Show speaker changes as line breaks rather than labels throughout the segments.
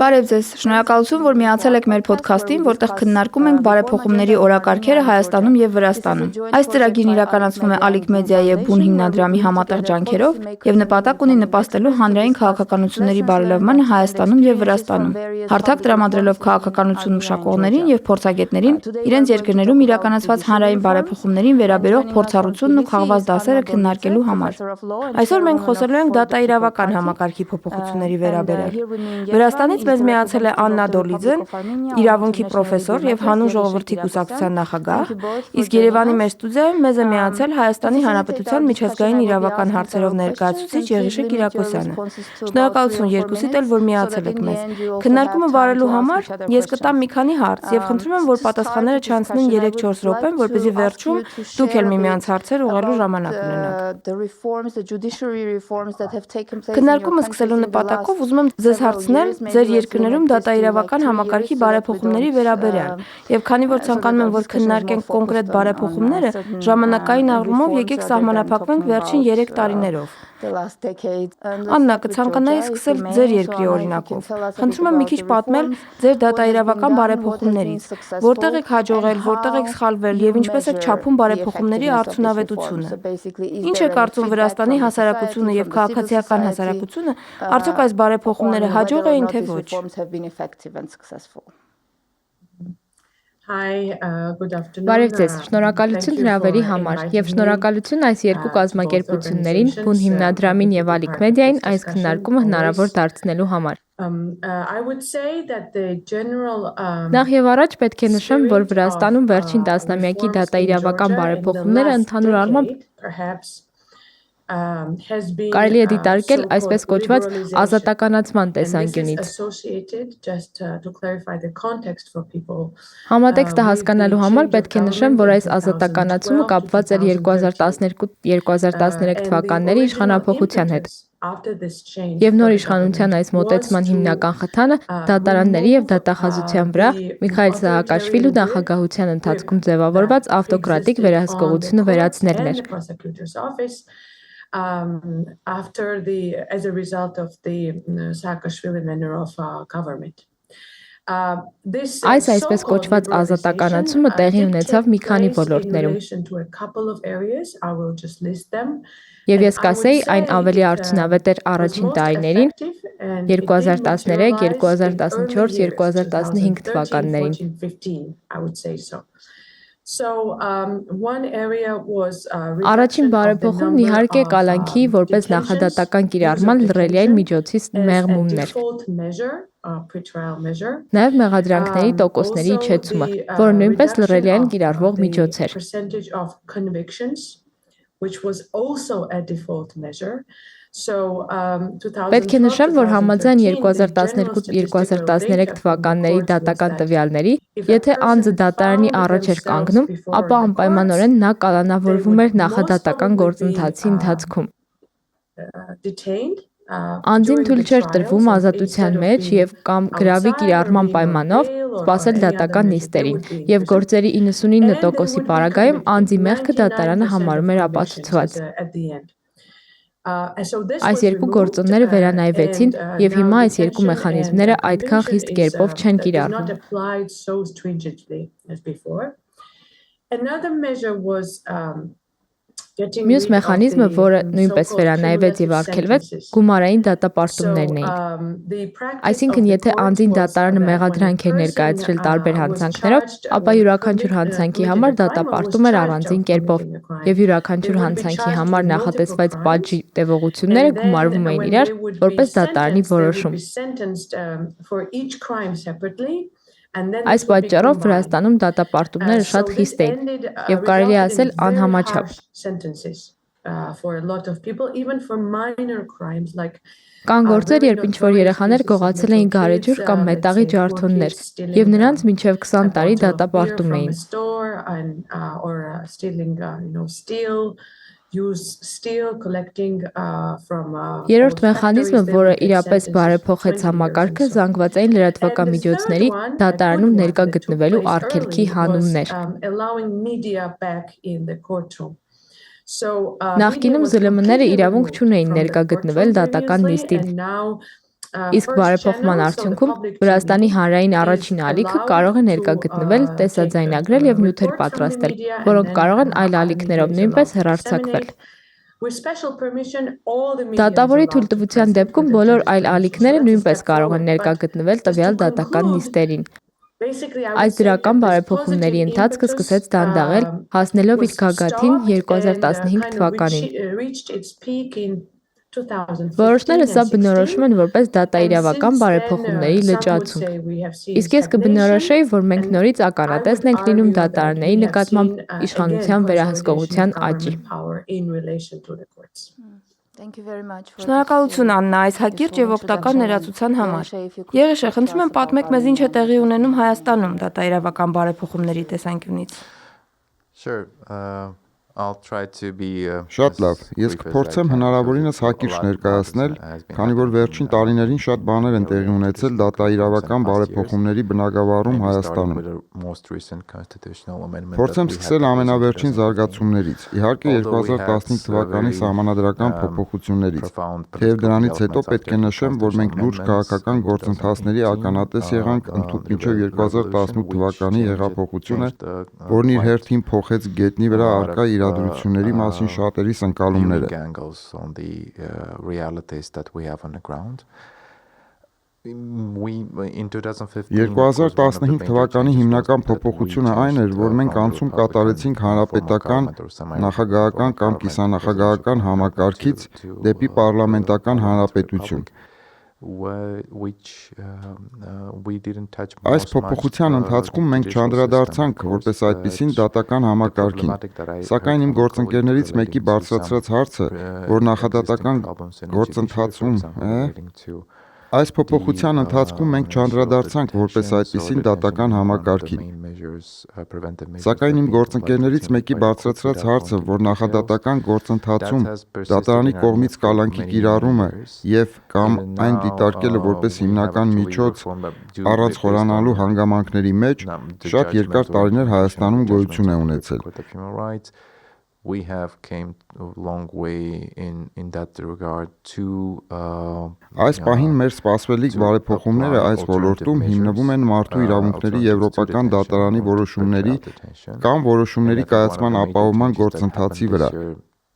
Բարև ձեզ, շնորհակալություն, որ միացել եք մեր փոդքասթին, որտեղ քննարկում ենք բարեփոխումների օրակարգերը Հայաստանում եւ Վրաստանում։ Այս ծրագիրն իրականացվում է Ալիք մեդիայի եւ Բուն հիմնադրամի համատեղ ջանքերով եւ նպատակ ունի նպաստելու հանրային քաղաքականությունների բարելավմանը Հայաստանում եւ Վրաստանում։ Հարթակ տրամադրելով քաղաքականություն մշակողներին եւ փորձագետներին իրենց երկրներում իրականացված հանրային բարեփոխումներին վերաբերող փորձառությունն ու խաղված դասերը քննարկելու համար։ Այսօր մենք խոսելու ենք դատաիրավական համակարգի փոփոխությունների վերաբերյալ։ Վրաստանից մեզ միացել է Աննա Դոլիձեն, իրավունքի պրոֆեսոր եւ հանուն ժողովրդի կուսակցության նախագահ, իսկ Երևանի մեր ստուդիայում մեզ է միացել Հայաստանի Հանրապետության միջազգային իրավական հարցերով ներկայացուցիչ Եղիշե Կիրակոսյանը։ Շնորհակալություն երկուսիդ էլ, որ միացել եք մեզ։ Քննարկումը վարելու համար ես կտամ մի քանի հարց եւ խնդրում եմ, որ պատասխանները չանցնեն 3-4 րոպեն, որպեսզի վերջում դուք էլ միմյանց հարցեր ուղղելու ժամանակ ունենաք։ Քննարկումը սկսելու նպատակով ուզում եմ ձեզ հարցնել ձեր երկրներում դատաիրավական համակարգի բարեփոխումների վերաբերյալ եւ քանի որ ցանկանում եմ, որ քննարկենք կոնկրետ բարեփոխումները, ժամանակային առումով եկեք սահմանափակվենք վերջին 3 տարիներով։ Աննա, կցանկանայի սկսել ձեր երկրի օրինակով։ Խնդրում եմ մի քիչ պատմել ձեր դատաիրավական բարեփոխումներից, որտեղ եք հաջողել, որտեղ եք սխալվել եւ ինչպես եք չափում բարեփոխումների արդյունավետությունը։ Ինչ է կարծում Վրաստանի հասարակությունը եւ քաղաքացիական հասարակությունը, արդյոք այս բարեփոխումները հաջող էին թե ոչ։
Բարև ձեզ, շնորհակալություն հրավերի համար եւ շնորհակալություն այս երկու կազմակերպություններին, Բուն հիմնադրամին եւ Ալիք մեդիային այս քննարկումը հնարավոր դարձնելու համար։ Նախ եւ առաջ պետք է նշեմ, որ Վրաստանում վերջին տասնամյակի դատաիրավական բարեփոխումները ընդհանուր առմամբ կարելի է դիտարկել այսպես կոչված ազատականացման տեսանկյունից։ Համատեքստը հասկանալու համար պետք է նշեմ, որ այս ազատականացումը կապված էր 2012-2013 թվականների իշխանափոխության հետ։ Եվ նոր իշխանության այս մոտեցման հիմնական խթանը դատարանների եւ դատախազության վրա Միխայիլ Սահակաշվիլու նախագահության ընթացքում ձևավորված ավտոկրատիկ վերահսկողությունը վերացնելն էր։
As a result of the Saakashvili manner of government.
Այս այսպես կոչված ազատականացումը տեղի ունեցավ մի քանի ոլորտներում։ Եվ ես կասեի, այն ավելի արդյունավետ էր առաջին տարիներին 2013, 2014, 2015 թվականներին։ Առաջին բարեփոխումն իհարկե կալանքի որպես նախադատական կիրառման լռելիային միջոցի մեղմումն էր։ Նաև մեղադրանքների տոկոսների իջեցումը, որը նույնպես լռելիային կիրառվող միջոց էր։ Պետք է նշեմ, որ համաձայն 2012-2013 թվականների դատական տվյալների, եթե անձը դատարանի առաջ էր կանգնում, ապա անպայմանորեն նա կալանավորվում էր նախադատական գործընթացի ընթացքում։ Անձին թույլ չէր տրվում ազատության մեջ եւ կամ գրավի կիրառման պայմանով սպասել դատական նիստերին, եւ գործերի 99%-ի պարագայում անձի մեղքը դատարանը համարում էր ապացուցված։ Այս երկու գործոնները վերանայվեցին եւ հիմա այս երկու մեխանիզմները այդքան խիստ կերպով չեն կիրառվում։ Մյուս մեխանիզմը, որը նույնպես վերանայվեց եւ արգելվեց, գումարային դատապարտումներն էին։ Այսինքն, եթե անձին դատարանը մեղադրանք էր ներկայացրել տարբեր հանցանքներով, ապա յուրաքանչյուր հանցանքի համար դատապարտում էր առանձին կերպով, եւ յուրաքանչյուր հանցանքի համար նախատեսված պատժի տևողությունները գումարվում էին իրար որպես դատարանի որոշում։ Այս պատճառով Վրաստանում դատապարտումները շատ խիստ էին եւ կարելի է ասել անհամաչափ։ Կան գործեր, երբ ինչ-որ երեխաներ գողացել էին գարեջուր կամ մետաղի ջարդոններ եւ նրանց մինչեւ 20 տարի դատապարտում էին։ Երրորդ մեխանիզմը, որը իրապես բարեփոխեց համակարգը, զանգվածային լրատվական միջոցների դատարանում ներկա գտնվելու արգելքի հանումն էր։ Նախկինում ԶԼՄ-ները իրավունք չունեին ներկա գտնվել դատական նիստին։ Իսկ բարեփոխման արդյունքում Վրաստանի հանրային առաջին ալիքը կարող է ներկա գտնվել, տեսաձայնագրել եւ նյութեր պատրաստել, որոնք կարող են այլ ալիքներով նույնպես հեռարձակվել։ Դատավորի թույլտվության դեպքում բոլոր այլ ալիքները նույնպես կարող են ներկա գտնվել տվյալ դատական նիստերին։ Այս դրական բարեփոխումների ընթացքը սկսեց դանդաղել, հասնելով իր գագաթին 2015 թվականին։ Որոշները սա բնորոշում են որպես դատաիրավական բարեփոխումների լճացում։ Իսկ ես կբնորոշեի, որ մենք նորից ականատեսն ենք լինում դատարանների նկատմամբ իշխանության վերահսկողության աճի։
Շնորհակալություն Աննա այս հակիրճ եւ օգտակար ներածության համար։ Եղիշե, խնդրում եմ պատմեք մեզ ինչ է տեղի ունենում Հայաստանում դատաիրավական բարեփոխումների տեսանկյունից։
Շատ լավ, ես կփորձեմ հնարավորինս հակիրճ ներկայացնել, քանի որ վերջին տարիներին շատ բաներ են տեղի ունեցել դատաիրավական բարեփոխումների բնագավառում Հայաստանում։ Փորձեմ սկսել ամենավերջին զարգացումներից, իհարկե 2015 թվականի սահմանադրական փոփոխություններից, թեև դրանից հետո պետք է նշեմ, որ մենք լուրջ քաղաքական գործընթացների ականատես եղանք մինչև 2018 թվականի հեղափոխությունը, որն իր հերթին փոխեց գետնի վրա առկա իրադրությունների մասին շատերիս ընկալումները։ 2015 թվականի հիմնական փոփոխությունը այն էր, որ մենք անցում կատարեցինք հանրապետական, նախագահական կամ կիսանախագահական համակարգից դեպի պարլամենտական հանրապետություն։ Այս փոփոխության ընթացքում մենք չանդրադարձանք որպես այդպիսին դատական համակարգին, սակայն իմ գործընկերներից մեկի բարձրացրած հարցը, որ նախադատական գործընթացում Այս փոփոխության ընթացքում մենք չանդրադարձանք որպես այդպիսին դատական համակարգին, սակայն իմ գործընկերներից մեկի բարձրացրած հարցը, որ նախադատական գործընթացում դատարանի կողմից կալանքի կիրառումը եւ կամ այն դիտարկելը որպես հիմնական միջոց առանց խորանալու հանգամանքների մեջ շատ երկար տարիներ Հայաստանում գոյություն է ունեցել։ We have came a long way in that regard to Այս պահին մեր սպասվելիք բարեփոխումները այս ոլորտում հիմնվում են մարդու իրավունքների եվրոպական դատարանի որոշումների կամ որոշումների կայացման ապահովման գործընթացի վրա։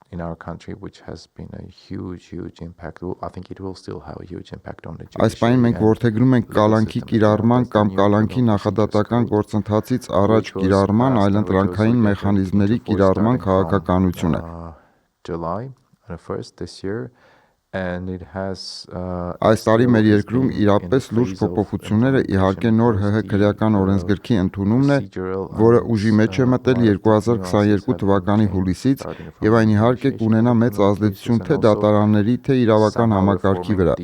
In our country which has been a huge impact. I think it will still have a huge impact on the judiciary. Այս պահին մենք որդեգրում ենք կալանքի կիրառման կամ կալանքի նախադատական գործընթացից առաջ կիրառման այլընտրանքային մեխանիզմների կիրառման քաղաքականությունը։ July 1st this year and it has Այս տարի մեր երկրում իրապես լուրջ փոփոխությունները իհարկե նոր ՀՀ քրեական օրենսգրքի ընդունումն է, որը ուժի մեջ է մտել 2022 թվականի հուլիսից եւ այն իհարկե կունենա մեծ ազդեցություն թե դատարանների, թե իրավական համակարգի վրա։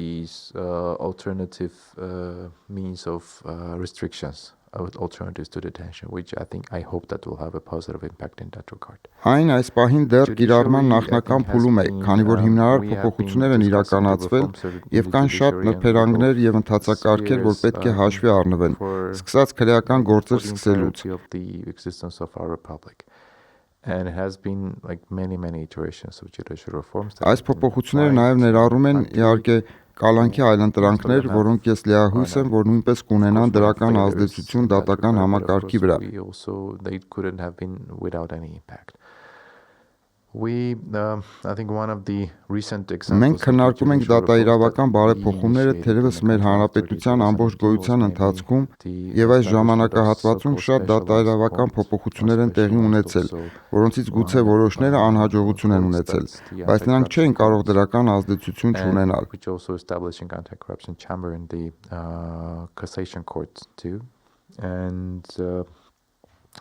Alternatives to detention, which I hope that will have a positive impact in that regard. Այն այս պահին դեռ կիրառման նախնական փուլում է, քանի որ հիմնարար փոփոխություններ են իրականացվել եւ կան շատ նրբերանգներ եւ ընթացակարգեր, որ պետք է հաշվի առնվեն, սկսած քրեական գործեր սկսելուց։ And it has been like many iterations of judicial reforms. Այս փոփոխությունները նաև ներառում են իհարկե կալանքի այլընտրանքներ, որոնք ես լիահույս եմ, որ նույնպես կունենան դրական ազդեցություն դատական համակարգի վրա։ They couldn't have been without any impact. I think one of the recent examples Մենք քննարկում ենք դատաիրավական բարեփոխումները թերևս մեր հանրապետության ամբողջ գոյության ընթացքում եւ այս ժամանակահատվածում շատ դատաիրավական փոփոխություններ են տեղի ունեցել, որոնցից գուցե որոշները անհաջողություն են ունեցել, բայց նրանք չէին կարող դրական ազդեցություն չունենալ։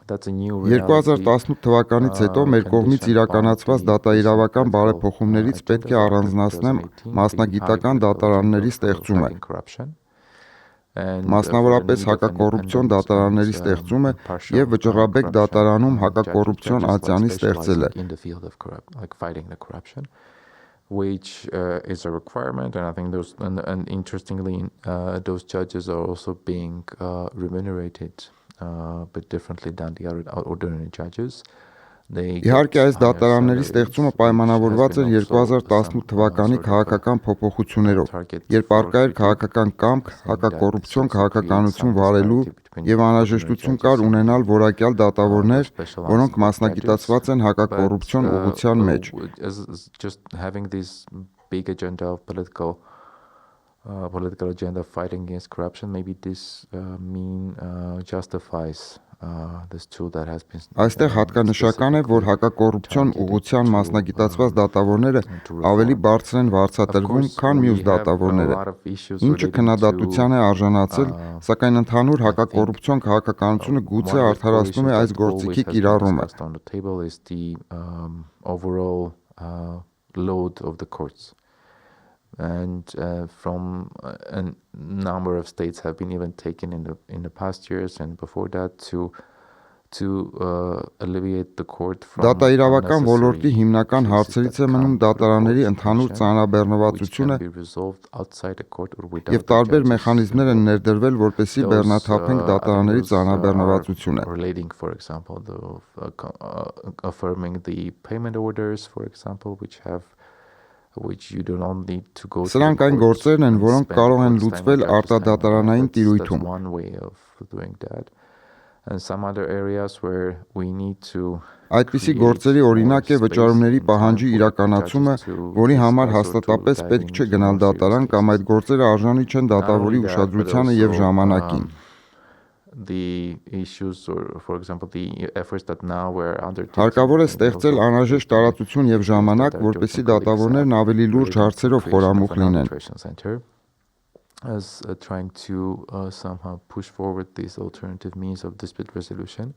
That's a new 2018 թվականից հետո մեր կողմից իրականացված դատաիրավական բարեփոխումներից պետք է առանձնացնեմ մասնագիտական դատարանների ստեղծումը։ Մասնավորապես հակակոռուպցիոն դատարանների ստեղծումը եւ վճռաբեկ դատարանում հակակոռուպցիոն ատյանի ստեղծելը։ Which is a requirement, and I think those and interestingly, those judges are also being remunerated but differently than the ordinary judges. Իհարկե այս դատարանների ստեղծումը պայմանավորված էր 2018 թվականի քաղաքական փոփոխություններով, երբ առկա էր քաղաքական կամք հակակոռուպցիոն քաղաքականություն վարելու եւ անհրաժեշտություն կար ունենալ որակյալ դատավորներ, որոնք մասնագիտացված են հակակոռուպցիոն ուղղության մեջ։
Political agenda fighting against corruption, maybe this justifies this tool that has been
Այստեղ հատկանշական է, որ հակակոռուպցիոն ուղղության մասնագիտացված դատավորները ավելի բարձր են վարձատրվում, քան մյուս դատավորները, ինչը քննադատության է արժանացել, սակայն ընդհանուր հակակոռուպցիոն քաղաքականությունը գուցե արդարացնում է այս գործիքի կիրառումը։
And from a number of states have been even taken in the past years and before that to alleviate the court from
Դատաիրավական ոլորտի հիմնական հարցերից է մնում դատարանների ընդհանուր ծանրաբեռնվածությունը եւ տարբեր մեխանիզմներ են ներդրվել, որպեսզի բեռնաթափենք դատարանների ծանրաբեռնվածությունը։
Relating, for example, affirming the payment orders, for example, which you do not need to go through.
Սրանք այն գործերն են, որոնք կարող են լուծվել արտադատարանային տիրույթում։
One way of doing that. And some other areas where we need to
Այդպիսի գործերի օրինակ է վճարումների պահանջի իրականացումը, որի համար հաստատապես պետք չէ գնալ դատարան կամ այդ գործերը արժանի չեն դատավորի ուշադրությանը եւ ժամանակին։
The issues or for example the efforts that now we're undertaking.
Հարկավոր է ստեղծել անհրաժեշտ տարածություն եւ ժամանակ, որպեսզի դատավորներն ավելի լուրջ հարցերով խորամուխ լինեն։
As trying to somehow push forward these alternative means of dispute resolution,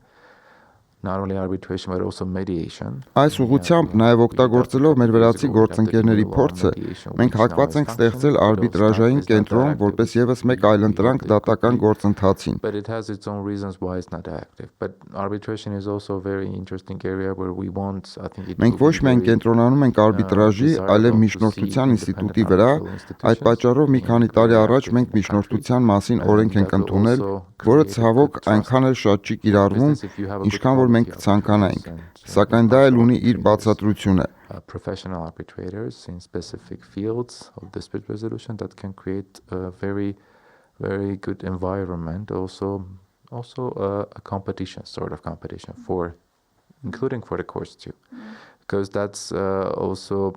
not only arbitration but also mediation.
Այս ուղղությամբ նաև օգտագործելով մեր վրացի գործընկերների փորձը, մենք հակված ենք ստեղծել արբիտրաժային կենտրոն, որպես եւս մեկ այլընտրանք դատական գործընթացին։
But it has its own reasons why it's not active. But arbitration is also a very interesting area where we want, I think it.
Մենք ոչ միայն կենտրոնանում ենք արբիտրաժի, այլև միջնորդության ինստիտուտի վրա։ Այդ պատճառով մի քանի տարի առաջ մենք միջնորդության մասին օրենք ենք ընդունել, որը ցավոք այնքան էլ շատ չի կիրառվում, ինչքան որ մենք կցանկանայինք, սակայն դա էլ ունի իր բացատրությունը։
Professional arbitrators in specific fields of dispute resolution that can create a very good environment, also a competition, sort of competition for, including for the courts too. Because that's also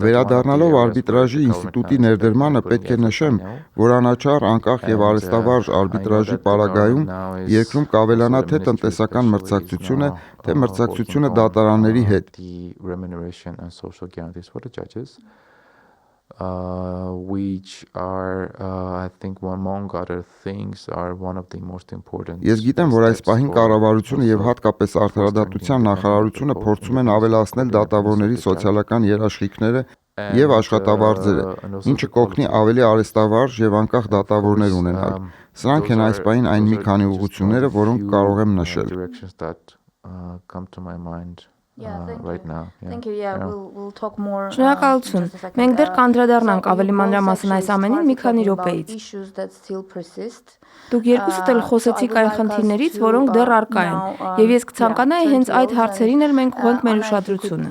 Վերադառնալով արբիտրաժի ինստիտուտի ներդրմանը պետք է նշեմ, որ անաչառ, անկախ եւ արհեստավարժ արբիտրաժի պարագայում երկրում կավելանա թե տնտեսական մրցակցությունը, թե մրցակցությունը դատարանների հետ։
Remuneration and social guarantees for the judges, which are I think among other things are one of the most important.
Ես գիտեմ, որ այս պահին կառավարությունը եւ հատկապես արդարադատության նախարարությունը փորձում են ավելացնել դատավորների սոցիալական երաշխիքները եւ աշխատավարձերը, ինչը կօգնի ավելի արհեստավարժ եւ անկախ դատավորներ ունենալ։ Սրանք են այս պահին այն մի քանի ուղղությունները, որոնք կարող եմ նշել։
Come to my mind. Right now.
Thank you. Yeah, we'll talk more. Շնորհակալություն։ Մենք դեռ կանդրադառնանք ավելի մանրամասն այս ամենին մի քանի րոպեից։ Դուք երկուսդ էլ խոսեցիք այն խնդիրներից, որոնք դեռ առկա են, եւ ես կցանկանայի հենց այդ հարցերին էլ մենք ուղենք մեր ուշադրությունը։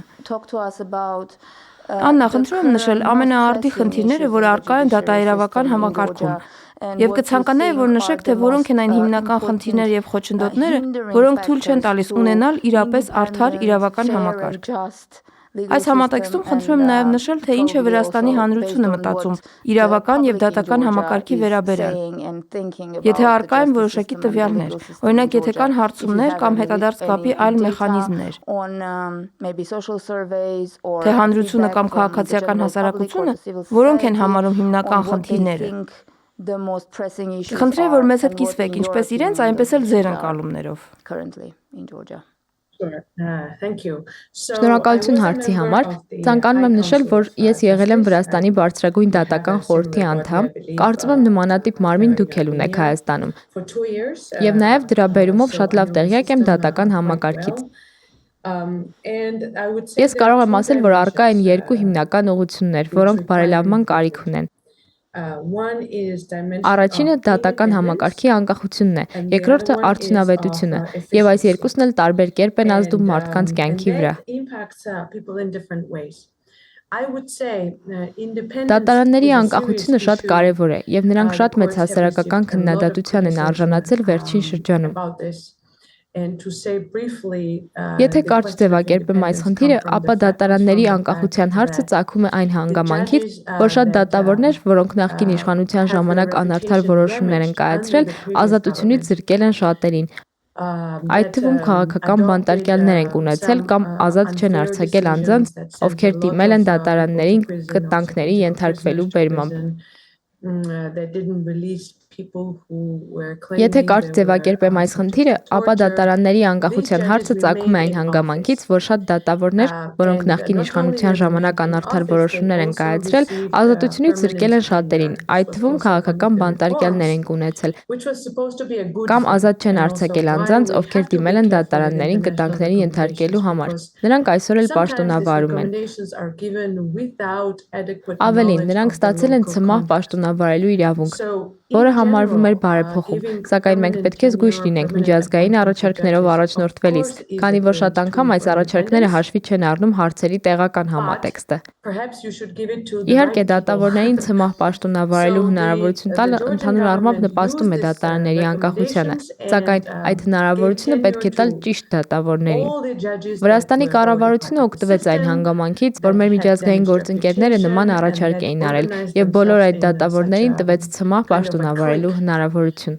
Աննա, խնդրում եմ նշել ամենաարդի խնդիրները, որ առկա են դատաիրավական համակարգում։ Եվ կցանկանայի, որ նշեք, թե որոնք են այն հիմնական խնդիրները եւ խոչընդոտները, որոնք թույլ չեն տալիս ունենալ իրապես արդար իրավական համակարգ։ Այս համատեքստում խնդրում եմ նաև նշել, թե ինչ է Վրաստանի հանրությունը մտածում իրավական եւ դատական համակարգի վերաբերյալ։ Եթե առկա են որոշակի տվյալներ, օրինակ եթե կան հարցումներ կամ հետադարձ կապի այլ մեխանիզմներ, թե հանրությունը կամ քաղաքացիական հասարակությունը, որոնք են համարում հիմնական խնդիրները։ Խնդրեմ, որ մեզ հետ կիսվեք ինչպես իրենց, այնպես էլ ձեր ընկալումներով։
Շնորհակալություն հարցի համար։ Ցանկանում եմ նշել, որ ես եղել եմ Վրաստանի բարձրագույն դատական խորհրդի անդամ, կարծում եմ նմանատիպ մարմին դուք էլ ունեք Հայաստանում։ Եվ նաև դրա բերումով շատ լավ տեղյակ եմ դատական համակարգից։ Ես կարող եմ ասել, որ առկա են երկու հիմնական ուղղություններ, որոնք բարելավման կարիք ունեն։ Առաջինը դատական համակարգի անկախությունն է, երկրորդը արդյունավետությունը, եւ այս երկուսն էլ տարբեր կերպ են ազդում մարդկանց կյանքի վրա։ Դատարանների անկախությունը շատ կարևոր է, եւ նրանք շատ մեծ հասարակական քննադատության են արժանացել վերջին շրջանում։ Եթե կարճ ձևակերպեմ այս խնդիրը, ապա դատարանների անկախության հարցը ծագում է այն հանգամանքից, որ շատ դատավորներ, որոնք նախկին իշխանության ժամանակ անարդար որոշումներ են կայացրել, ազատությունից զրկել են շատերին։ Այդ թվում քաղաքական բանտարկյալներ են ունեցել կամ ազատ չեն արձակել անձանց, ովքեր դիմել են դատարաններին կտանքների ենթարկվելու բերմամբ։ Եթե կարճ ձևակերպեմ այս խնդիրը, ապա դատարանների անկախության հարցը ծագում է այն հանգամանքից, որ շատ դատավորներ, որոնք նախկին իշխանության ժամանակ անարդար որոշումներ են կայացրել, ազատությունից զրկել են շատերին, այդ թվում քաղաքական բանտարկյալներ են ունեցել, կամ ազատ չեն արձակել անձանց, ովքեր դիմել են դատարաններին կտանքների ենթարկելու համար։ Նրանք այսօր էլ պաշտոնավարում են։ Ավելին, նրանք ստացել են ցմահ պաշտոնավարելու իրավունք, որը համարվում էր բարեփոխում, սակայն մենք պետք է զգույշ լինենք միջազգային առաջարկներով առաջնորդվելիս, քանի որ շատ անգամ այս առաջարկները հաշվի չեն առնում հարցերի տեղական համատեքստը։ Իհարկե, դատավորներին ցմահ պաշտոնավարելու հնարավորություն տալը ընդհանուր առմամբ նպաստում է դատարանների անկախությանը, սակայն այդ հնարավորությունը պետք է տալ ճիշտ դատավորներին։ Վրաստանի կառավարությունը օգտվեց այն հանգամանքից, որ մեր միջազգային գործընկերները նման առաջարկ էին արել, եւ բոլոր այդ դատավորներին տվեց ցմահ պաշտոնավարելու հնարավորություն։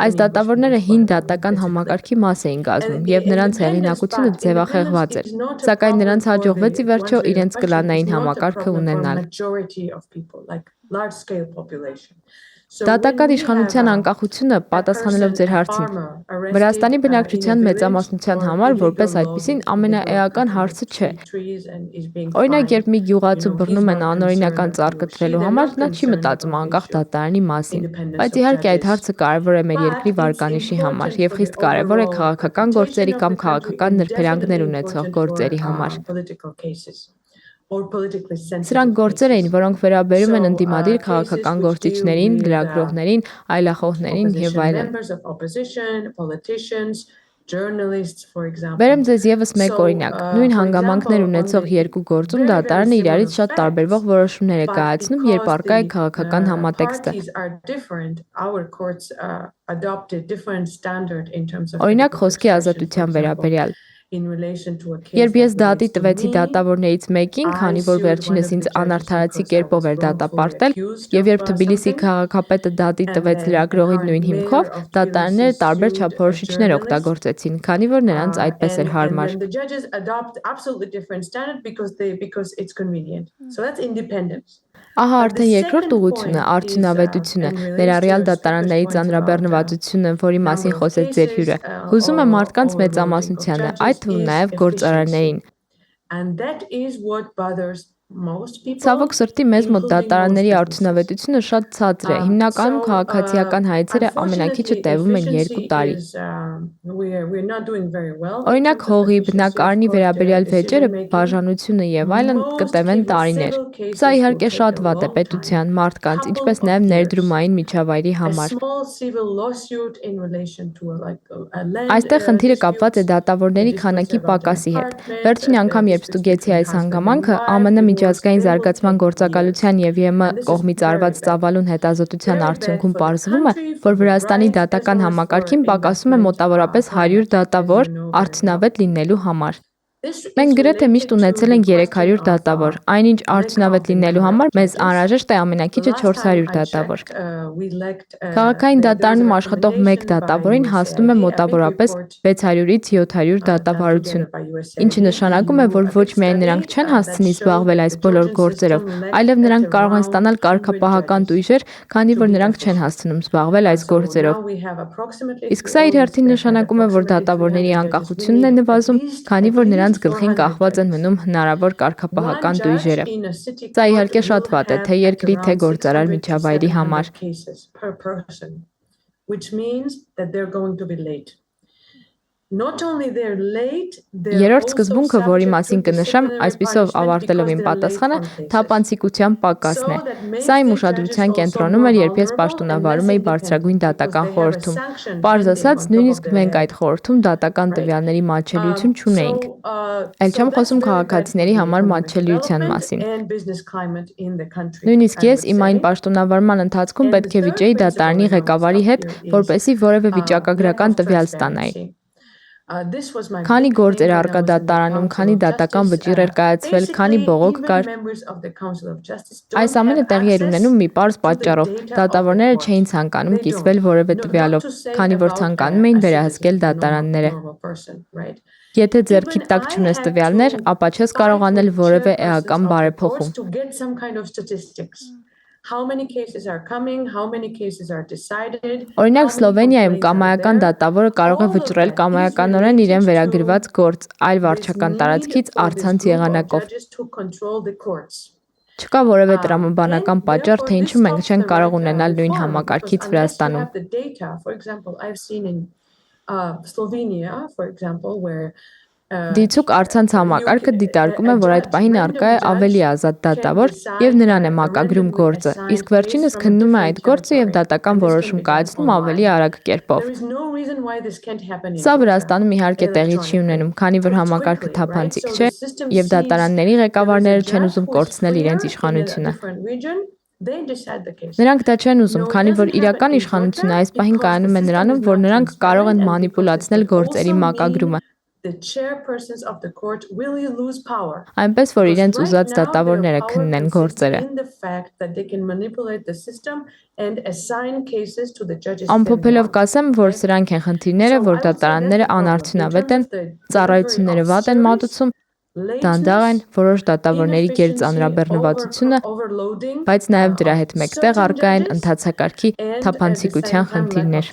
Այս դատավորները հին դատական համակարգի մաս էին կազմում, եւ նրանց հեղինակությունը ձևախեղված էր, սակայն նրանց հաջողվեց ի վերջո իրենց կլանային համակարգը ունենալ։ Դատական իշխանության անկախությունը, պատասխանելով ձեր հարցին, Վրաստանի բնակչության մեծամասնության համար որպես այդպիսին ամենաէական հարցը չէ։ Օրինակ, երբ մի գյուղացու բռնում են անօրինական ծառ կտրելու համար, նա չի մտածում անկախ դատարանի մասին։ Բայց իհարկե այդ հարցը կարևոր է մեր երկրի վարկանիշի համար եւ խիստ կարևոր է քաղաքական գործերի կամ քաղաքական նրբերանգներ ունեցող գործերի համար։ Սրանք գործեր էին, որոնք վերաբերում են ընդդիմադիր քաղաքական գործիչներին, լրագրողներին, այլախոհներին եւ այլն։ Բերեմ ձեզ եւս մեկ օրինակ։ Նույն հանգամանքներ ունեցող երկու գործում դատարանը իրարից շատ տարբերվող որոշումներ է կայացնում, երբ առկա է քաղաքական համատեքստը։ Օրինակ խոսքի ազատության վերաբերյալ։ Երբ ես դատի տվեցի դատավորներից մեկին, քանի որ վերջինս ինձ անարդարացի կերպով էր դատապարտել, եւ երբ Թբիլիսի քաղաքապետը դատի տվեց լրագրողին նույն հիմքով, դատարանները տարբեր չափորոշիչներ օգտագործեցին, քանի որ նրանց այդպես էր հարմար։ Ահա արդեն երկրորդ ուղղությունը, արդյունավետությունը, ներառյալ դատարանների ծանրաբեռնվածությունը, որի մասին խոսեց ձեր հյուրը, հուզում է մարդկանց մեծամասնությանը, այդ թվում նաև գործարարներին։ Ցավոք սրտի մեզ մոտ դատարանների արդյունավետությունը շատ ցածր է։ Հիմնականում քաղաքացիական հայցերը ամենաքիչը տևում են 2 տարի։ Օրինակ հողի, բնակարանի վերաբերյալ վեճերը, բաժանությունը եւ այլն կտևեն տարիներ։ Սա իհարկե շատ վատ է պետության, մարդկանց, ինչպես նաև ներդրումային միջավայրի համար։ Այստեղ խնդիրը կապված է դատավորների քանակի պակասի հետ։ Վերջին անգամ, երբ ստուգեցի այս հանգամանքը, ԱՄՆ Միջազգային զարգացման գործակալության եւ ԵՄ կողմից արված ծավալուն հետազոտության արդյունքում պարզվում է, որ Վրաստանի դատական համակարգին պակասում է մոտավորապես 100 դատավոր արդյունավետ լինելու համար։ Մենք գրեթե միշտ ունեցել ենք 300 դատավոր, այնինչ արդյունավետ լինելու համար մեզ անհրաժեշտ է ամենաքիչը 400 դատավոր։ Քաղաքային դատարանում աշխատող մեկ դատավորին հասնում է մոտավորապես 600-ից 700 դատավարություն, ինչը նշանակում է, որ ոչ միայն նրանք չեն հասցնի զբաղվել այս բոլոր գործերով, այլև նրանք կարող են ստանալ կարգապահական տույժեր, քանի որ նրանք չեն հասցնում զբաղվել այս գործերով։ Իսկ սա իր հերթին նշանակում է, որ դատավորների անկախությունն է նվազում, քանի որ նրանց գլխին կախված են մնում հնարավոր կարգապահական տույժերը։ Սա իհարկե շատ վատ է թե երկրի, թե գործարար միջավայրի համար։ Երրորդ սկզբունքը, որի մասին կնշեմ, այսպիսով ավարտելով իմ պատասխանը, թափանցիկության պակասն է։ Սա իմ ուշադրության կենտրոնում էր, երբ ես պաշտոնավարում էի բարձրագույն դատական խորհրդում։ Պարզ ասած, նույնիսկ մենք այդ խորհրդում դատական տվյալների մատչելիություն չունեինք։ Էլ չեմ խոսում քաղաքացիների համար մատչելիության մասին։ Նույնիսկ ես իմ այն պաշտոնավարման ընթացքում պետք է վիճեի դատարանի ղեկավարի հետ, որպեսզի որևէ վիճակագրական տվյալ ստանայի։ Քանի գործ էր առկա դատարանում, քանի դատական վճիռ էր կայացվել, քանի բողոք կար։ Այս ամենը տեղի էր ունենում մի պարզ պատճառով. դատավորները չէին ցանկանում կիսվել որևէ տվյալով, քանի որ ցանկանում էին վերահսկել դատարանները։ Եթե ձեռքիդ տակ չունես տվյալներ, ապա չես կարող անել որևէ էական բարեփոխում։ Օրինակ Սլովենիայում կամայական դատավորը կարող է վճռել կամայականորեն իրեն վերագրված գործ այլ վարչական տարածքից առցանց եղանակով։ Չկա որևէ տրամաբանական պատճառ, թե ինչու մենք չենք կարող ունենալ նույն համակարգից Վրաստանում։ Դիցուք առցանց համակարգը դիտարկում է, որ այդ պահին առկա է ավելի ազատ դատավոր եւ նրան է մակագրում գործը, իսկ վերջինս քննում է այդ գործը եւ դատական որոշում կայացնում ավելի արագ կերպով։ Սա Վրաստանում իհարկե տեղի չի ունենում, քանի որ համակարգը թափանցիկ չէ եւ դատարանների ղեկավարները չեն ուզում կորցնել իրենց իշխանությունը։ Նրանք դա չեն ուզում, քանի որ իրական իշխանությունը այս պահին կայանում է նրանում, որ նրանք կարող են մանիպուլացնել գործերի մակագրումը։ Այնպես որ իրենց ուզած դատավորները քննեն գործերը։ Ամփոփելով կասեմ, որ սրանք են խնդիրները, որ դատարանները անարդյունավետ են, ծառայությունները վատ են մատուցում, դանդաղ են, որոշ դատավորների գերծանրաբեռնվածությունը, բայց նաև դրա հետ մեկտեղ առկա են ընթացակարգի թափանցիկության խնդիրներ։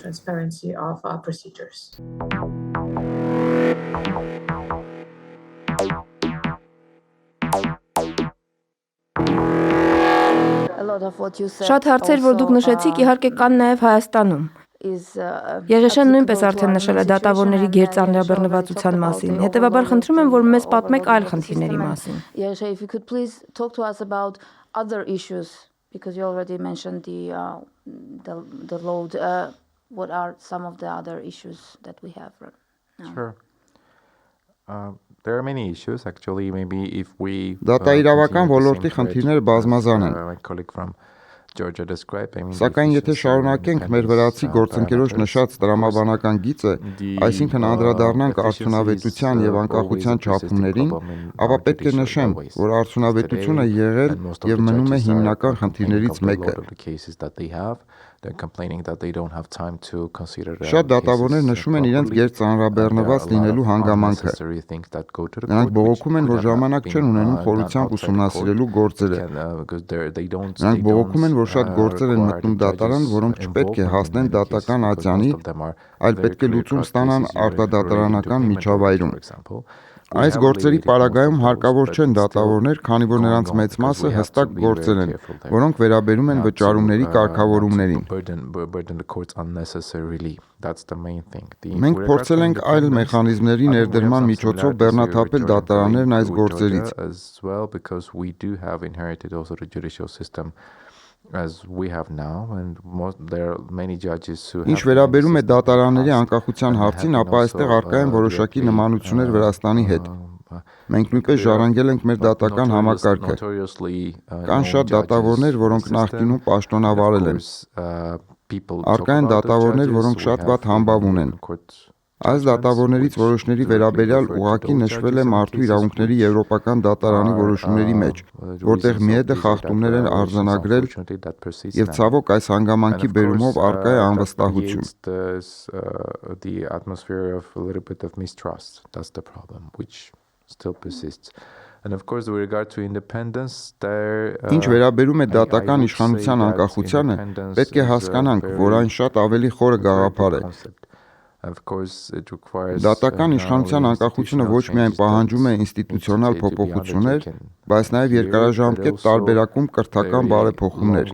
Շատ հարցեր, որ դուք նշեցիք, իհարկե կան նաև Հայաստանում։ Եղիշեն նույնպես արդեն նշել է դատավորների գերծանրաբեռնվածության մասին։ Հետևաբար խնդրում եմ, որ մեզ պատմեք այլ խնդիրների մասին։
Եղիշե, if you could please talk to us about other issues because you already mentioned the load. What are some of the other issues that we have now?
Sure. There are many issues actually. Maybe if we
Դատաիրավական ոլորտի խնդիրները բազմազան են։
my colleague from Georgia described.
Սակայն եթե շարունակենք մեր վրացի գործընկերոջ նշած տրամաբանական գիծը, այսինքն անդրադառնանք արդյունավետության եւ անկախության չափումներին, ապա պետք է նշեմ, որ արդյունավետությունը եղել եւ մնում է հիմնական խնդիրներից մեկը։ Շատ դատավորներ նշում են իրենց գերծանրաբեռնված լինելու հանգամանքը։ Նրանք բողոքում են, որ ժամանակ չեն ունենում խորությամբ ուսումնասիրելու գործերը։ Նրանք բողոքում են, որ շատ գործեր են մտնում դատարան, որոնք չպետք է հասնեն դատական ատյանի, այլ պետք է լուծում ստանան արտադատարանական միջավայրում։ Այս գործերի պարագայում հարկավոր չեն դատավորներ, քանի որ նրանց մեծ մասը հստակ գործեր են, որոնք վերաբերում են վճարումների կարգավորումներին։ Մենք փորձել ենք այլ մեխանիզմների ներդրման միջոցով բեռնաթափել դատարաններն այս գործերից։ Ինչ վերաբերում է դատարանների անկախության հարցին, ապա այստեղ առկա են որոշակի նմանություններ Վրաստանի հետ։ Մենք նույնպես ժառանգել ենք մեր դատական համակարգը։ Կան շատ դատավորներ, որոնք նախկինում պաշտոնավարել են։ Առկա են դատավորներ, որոնք շատ վատ համբավ ունեն։ Այս դատավորներից որոշների վերաբերյալ ուղղակի նշվել է մարդու իրավունքների եվրոպական դատարանի որոշումների մեջ, որտեղ միեդը խախտումներ են արձանագրել եւ ցավոք այս հանգամանքի բերումով առկա է անվստահություն։ Ինչ վերաբերում է դատական իշխանության անկախությանը, պետք է հասկանանք, որ այն շատ ավելի խորը գաղափար է։ Դատական իշխանության անկախությունը ոչ միայն պահանջում է ինստիտուցիոնալ փոփոխություններ, բայց նաև երկարաժամկետ տարբերակում կրթական բարեփոխումներ։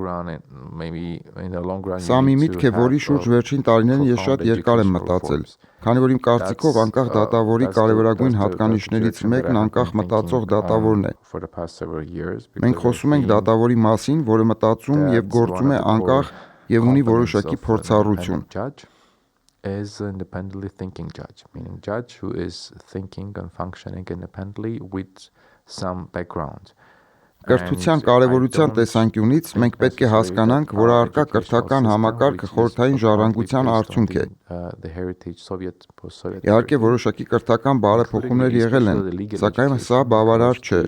Սա մի միտք է, որի շուրջ վերջին տարիներին ես շատ երկար եմ մտածել, քանի որ իմ կարծիքով անկախ դատավորի կարևորագույն հատկանիշներից մեկն անկախ մտածող դատավորն է։ Մենք խոսում ենք դատավորի մասին, որը մտածում եւ գործում է անկախ եւ ունի որոշակի փորձառություն։
Is an independently thinking judge, meaning judge who is thinking and functioning independently with some background.
Կրթության կարևորության տեսանկյունից մենք պետք է հասկանանք, որ առկա կրթական համակարգը խորհրդային ժառանգության արդյունք է։ Իհարկե որոշակի կրթական բարեփոխումներ եղել են, սակայն սա բավարար չէ։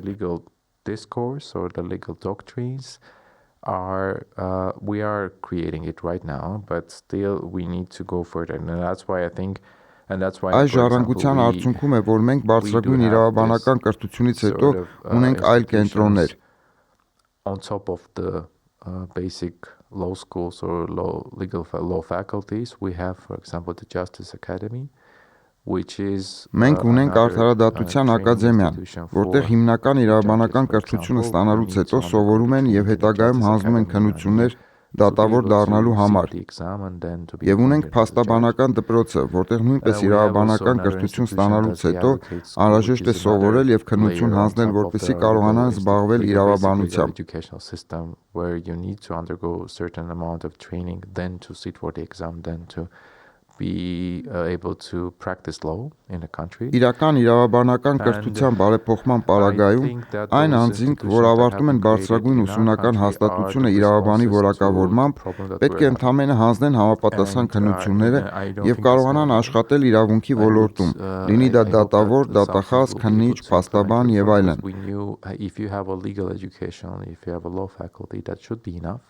We are creating it right now, but still we need to go further, and that's why I think, and that's why.
Այս ժառանգության արդյունքում է, որ մենք բարձրագույն իրավաբանական կրթությունից հետո ունենք այլ կենտրոններ։
On top of the basic law schools or law faculties, we have, for example, the Justice Academy, which is
մենք ունենք Արդարադատության ակադեմիան, որտեղ հիմնական իրավաբանական կրթությունը ստանալուց հետո սովորում են եւ հետագայում հանձնում են քննություններ դատավոր դառնալու համար։ Եվ ունենք փաստաբանական դպրոցը, որտեղ նույնպես իրավաբանական կրթություն ստանալուց հետո անհրաժեշտ է սովորել եւ քննություն հանձնել, որպեսզի կարողանան զբաղվել իրավաբանությամբ։
Where you need to undergo a certain amount of training, then to sit for the exam, then to be able to practice law in a country.
Իրական իրավաբանական կրթության բարեփոխման պարագայում այն անձինք, որ ավարտում են բարձրագույն ուսումնական հաստատությունը իրավաբանի որակավորմամբ, պետք է ընդամենը հանձնեն համապատասխան քննությունները եւ կարողանան աշխատել իրավունքի ոլորտում, լինի դա դատավոր, դատախազ, քննիչ, փաստաբան եւ այլն։
If you have a legal education, if you have a law faculty, that should be enough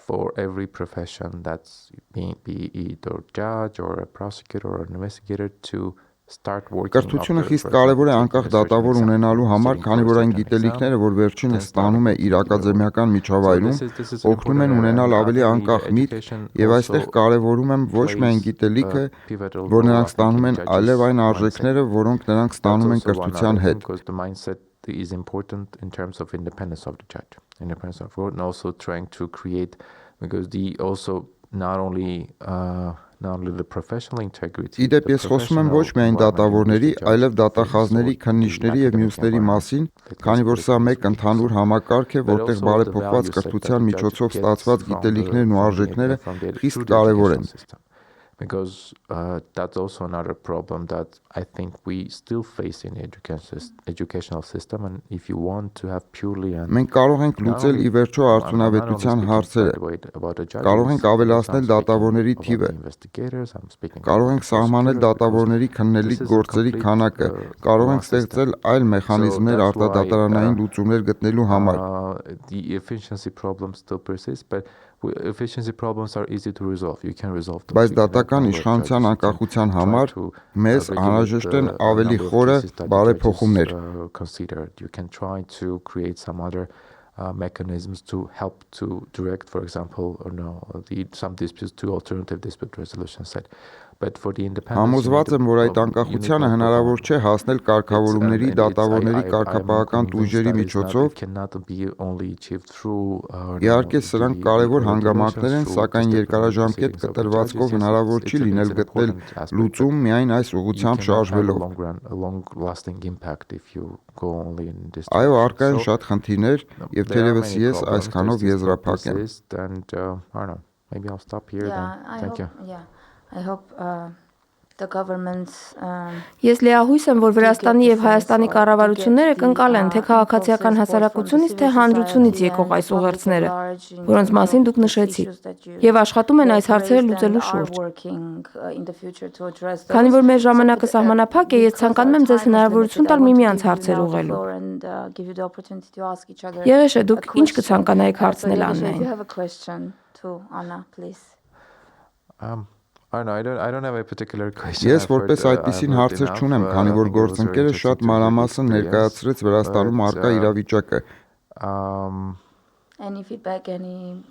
for every profession, that's be either judge or a prosecutor or an investigator to start working.
Կրթությունը խիստ կարևոր է անկախ դատավոր ունենալու համար, քանի որ այն գիտելիքները, որ վերջինս ստանում է իր ակադեմիական միջավայրում, օգնում են ունենալ ավելի անկախ միտք, եւ այստեղ կարևորում եմ ոչ միայն գիտելիքը, որ նրանք ստանում են, այլև այն արժեքները, որոնք նրանք ստանում են կրթության հետ։
Is important in terms of independence of the judge, independence of court, and also trying to create, because the also not only the professional integrity.
Իդեպ ես խոսում եմ ոչ միայն դատավորների, այլև դատախազների, քննիչների եւ մյուսների մասին, քանի որ սա մեկ ընդհանուր համակարգ է, որտեղ բարեփոխված կրթության միջոցով ստացված գիտելիքներն ու արժեքները խիստ կարևոր են։
Because that's also another problem that I think we still face in the educational system, and if you want to have purely
մենք կարող ենք լուծել ի վերջո արդյունավետության հարցերը, կարող ենք ավելացնել դատավորների թիվը, կարող ենք սահմանել դատավորների քննելիք գործերի քանակը, կարող ենք ստեղծել այլ մեխանիզմներ արտադատարանային լուծումներ գտնելու համար։
The efficiency problem still persists, but efficiency problems are easy to resolve. You can resolve them.
Բայց դատական իշխանության անկախության համար մեզ անհրաժեշտ են ավելի խորը բարեփոխումներ։
You can try to create some other mechanisms to help to direct, for example, or some disputes to alternative dispute resolution set. But for the independence,
համոզված եմ, որ այդ անկախությանը հնարավոր չէ հասնել կարգավորումների, դատավորների կարգապահական տույժերի միջոցով։ Իհարկե սրանք կարևոր հանգամանքներ են, սակայն երկարաժամկետ կտրվածքով հնարավոր չի լինել գտնել լուծում միայն այս ուղղությամբ շարժվելով։ Այո, առկա են շատ խնդիրներ, եւ թերևս ես այսքանով եզրափակ եմ։
Maybe I'll stop here then. Thank you.
I hope the governments
Ես լիահույս եմ, որ Վրաստանի եւ Հայաստանի կառավարությունները կընկալեն թե քաղաքացիական հասարակությունից, թե հանրությունից եկող այս ուղերձները, որոնց մասին դուք նշեցիք, եւ աշխատում են այս հարցերը լուծելու շուրջ։ Քանի որ մեր ժամանակը սահմանափակ է, ես ցանկանում եմ ձեզ հնարավորություն տալ միմյանց հարցեր ուղղելու։ Եղիշե, դուք ինչ կցանկանայիք հարցնել Աննային։
Anna, please.
I don't have a particular question.
Ես որպես այդպիսին հարցեր չունեմ, քանի որ գործընկերը շատ մանրամասն ներկայացրեց Վրաստանում առկա իրավիճակը։
Any feedback, any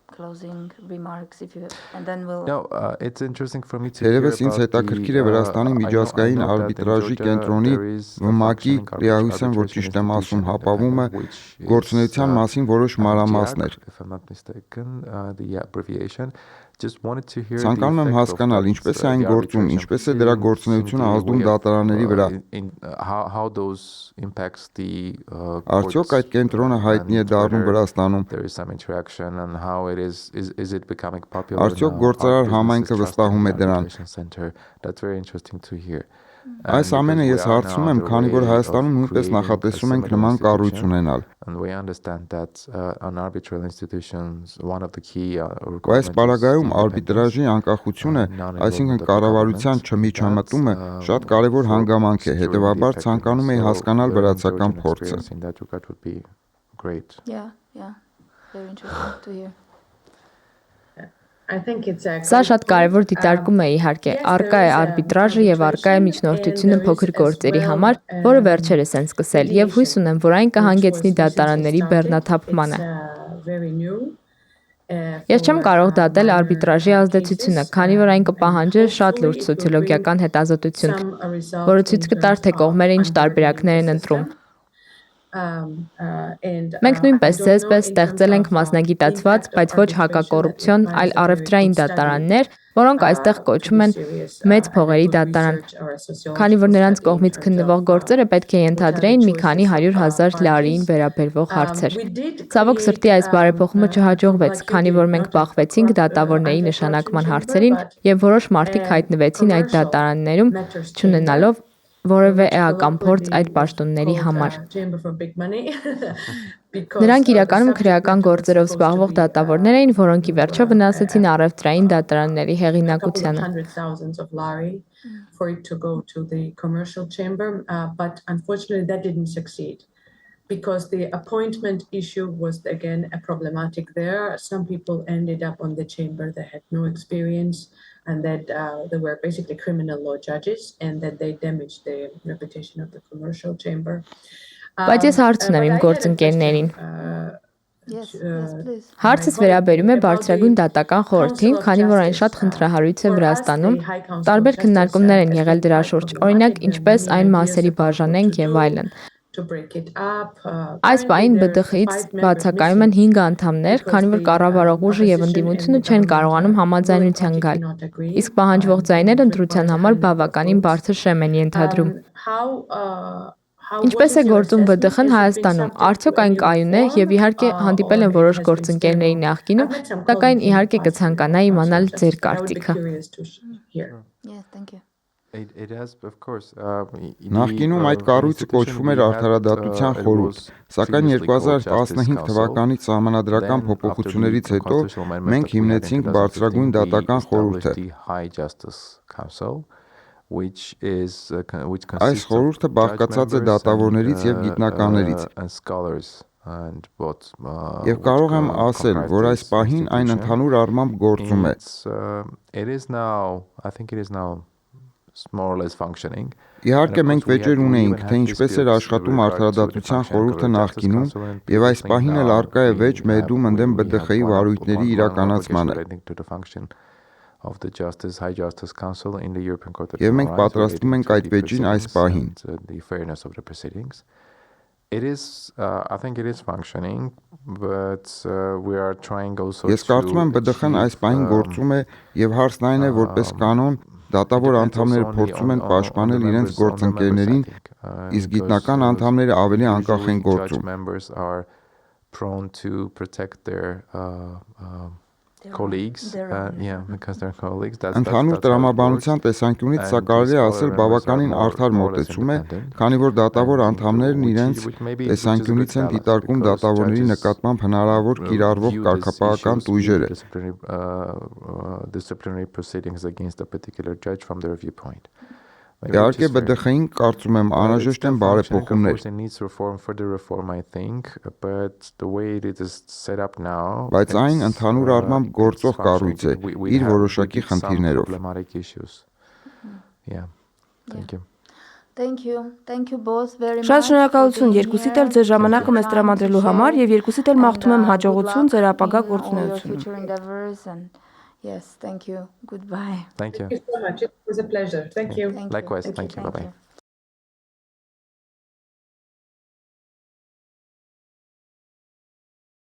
closing remarks if you and then we'll
No, it's interesting for me to
Թերևս ինձ հետաքրքիր է Վրաստանի միջազգային արբիտրաժի կենտրոնի ՎՄԱԿ-ի Ռիահույսեն, որ ճիշտ եմ ասում, հապավումը գործունեության մասին որոշ մանրամասներ։ Ցանկանում եմ հասկանալ ինչպես է այն գործում, ինչպես է դրա գործունեությունը ազդում դատարանների վրա։ Արդյոք այդ կենտրոնը հայտնի է դառնում Վրաստանում։ Արդյոք գործարար համայնքը վստահում է դրան։ Այս ամենը ես հարցնում եմ, քանի որ Հայաստանում նույնպես նախատեսում ենք նման կառույց ունենալ։ Այս պարագայում արբիտրաժի անկախությունը, այսինքն կառավարության չմիջամտումը, շատ կարևոր հանգամանք է, հետևաբար ցանկանում էի հասկանալ վրացական փորձը։
yeah very interesting to hear.
Սա շատ կարևոր դիտարկում է իհարկե, առկա է արբիտրաժը եւ առկա է միջնորդությունը փոքր գործերի համար, որը վերջերս են սկսել եւ հույս ունեմ, որ այն կհանգեցնի դատարանների բեռնաթափմանը։ Ես չեմ կարող դատել արբիտրաժի ազդեցությունը, քանի որ այն կպահանջի շատ լուրջ սոցիոլոգիական հետազոտություն, որը ցույց կտար, թե կողմերը ինչ տարբերակներ են ընտրում։ Մենք նույնպես ձեզպես ստեղծել ենք մասնագիտացված, բայց ոչ հակակոռուպցիոն, այլ առևտրային դատարաններ, որոնք այստեղ կոչվում են մեծ փողերի դատարան, քանի որ նրանց կողմից քննվող գործերը պետք է ենթադրեին մի քանի 100,000 լարիին վերաբերվող հարցեր։ Ցավոք սրտի այս բարեփոխումը չհաջողվեց, քանի որ մենք բախվեցինք դատավորների նշանակման հարցերին եւ որոշ մարդիկ հայտնվեցին այդ դատարաններում, չունենալով որևէ էական փորձ այդ պաշտոնների համար։ Նրանք իրականում քրեական գործերով զբաղվող դատավորներ էին, որոնք ի վերջո վնասեցին առևտրային դատարանների հեղինակությանը։
Because the appointment issue was again a problematic there. Some people ended up on the chamber that had no experience and that they were basically criminal law judges and that they damaged the reputation of the commercial chamber.
Բայց ես հարց ունեմ իմ գործընկերներին։
Yes, please.
Հարցս վերաբերում է բարձրագույն դատական խորհրդին, քանի որ այն շատ խնդրահարույց է Վրաստանում։ Տարբեր քննարկումներ են եղել դրա շուրջ, օրինակ ինչպես այն մասերի բաժանենք եւ այլն։ Այս պահին ԲԴԽ-ից բացակայում են 5 անդամներ, քանի որ կառավարող ուժը եւ ընդդիմությունը չեն կարողանում համաձայնության գալ։ Իսկ պահանջվող ձայները ընտրության համար բավականին բարձր շեմ են ենթադրում։ Ինչպես է գործում ԲԴԽ-ն Հայաստանում։ Արդյոք այն կայուն է եւ իհարկե հանդիպել են որոշ գործընկերների նախկինում, սակայն իհարկե կցանկանայի իմանալ ձեր կարծիքը։
Yes, thank you.
Նախկինում այդ կառույցը կոչվում էր Արդարադատության խորհուրդ, սակայն 2015 թվականի սահմանադրական փոփոխություններից հետո մենք հիմնեցինք բարձրագույն դատական խորհուրդը։ Այս խորհուրդը բաղկացած է դատավորներից եւ գիտնականներից։ Եվ կարող եմ ասել, որ այս պահին այն ընդհանուր առմամբ գործում է։ Իհարկե մենք վեճեր ունեինք, թե ինչպես էր աշխատում Արդարադատության խորհուրդը նախկինում, եւ այս պահին էլ առկա է վեճ մեդում ընդդեմ ԲԴԽ-ի վարույթների իրականացմանը։ Եվ մենք պատրաստվում ենք այդ վեճին այս պահին։ Ես կարծում եմ ԲԴԽ-ն այս պահին գործում է եւ հարցն այն է, որպես կանոն դատավոր անդամները փորձում են պաշտպանել իրենց գործընկերներին, իսկ գիտնական անդամները ավելի անկախ են գործում։ Ընդհանուր տրամաբանության տեսանկյունից սա կարելի է ասել բավականին արդար մոտեցում է, քանի որ դատավոր անդամներն իրենց տեսանկյունից են դիտարկում դատավորների նկատմամբ հնարավոր կիրառվող կարգապահական տույժերը։ Իհարկե ԲԴԽ-ին կարծում եմ անհրաժեշտ են բարեփոխումներ։ Բայց այն ընդհանուր առմամբ գործող կառույց է իր որոշակի խնդիրներով։
Thank you. Thank you both very much.
Շատ շնորհակալություն երկուսիդ էլ ձեր ժամանակը մեզ տրամադրելու համար եւ երկուսիդ էլ մաղթում եմ հաջողություն ձեր ապագա գործունեությունում։
Yes, thank you. Goodbye.
Thank you.
Thank you so much. It was a pleasure. Thank you.
Likewise. Thank you. Bye bye.